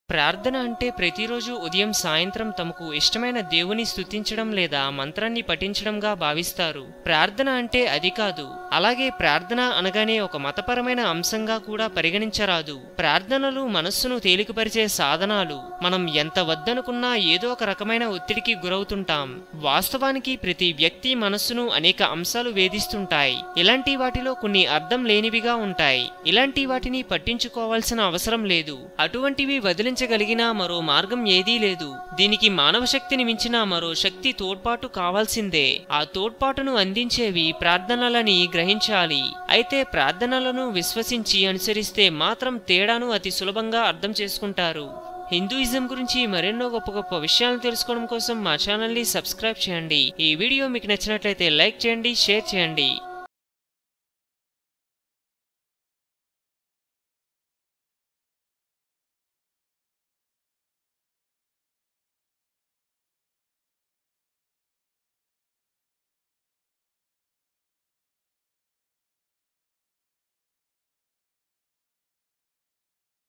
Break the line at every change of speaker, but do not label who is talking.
ప్రార్థన అంటే ప్రతిరోజు ఉదయం సాయంత్రం తమకు ఇష్టమైన దేవుని స్తుతించడం లేదా మంత్రాన్ని పఠించడంగా భావిస్తారు. ప్రార్థన అంటే అది కాదు. అలాగే ప్రార్థన అనగానే ఒక మతపరమైన అంశంగా కూడా పరిగణించరాదు. ప్రార్థనలు మనస్సును తేలికపరిచే సాధనాలు. మనం ఎంత వద్దనుకున్నా ఏదో ఒక రకమైన ఒత్తిడికి గురవుతుంటాం. వాస్తవానికి ప్రతి వ్యక్తి మనస్సును అనేక అంశాలు వేధిస్తుంటాయి. ఇలాంటి వాటిలో కొన్ని అర్థం లేనివిగా ఉంటాయి. ఇలాంటి వాటిని పట్టించుకోవాల్సిన అవసరం లేదు. అటువంటివి వదిలించగలిగిన మరో మార్గం ఏదీ లేదు. దీనికి మానవ శక్తిని మించిన మరో శక్తి తోడ్పాటు కావాల్సిందే. ఆ తోడ్పాటును అందించేవి ప్రార్థనలని గ్రహించాలి. అయితే ప్రార్థనలను విశ్వసించి అనుసరిస్తే మాత్రం తేడాను అతి సులభంగా అర్థం చేసుకుంటారు. హిందూయిజం గురించి మరెన్నో గొప్ప గొప్ప విషయాలను తెలుసుకోవడం కోసం మా ఛానల్ని సబ్స్క్రైబ్ చేయండి. ఈ వీడియో మీకు నచ్చినట్లయితే లైక్ చేయండి, షేర్ చేయండి.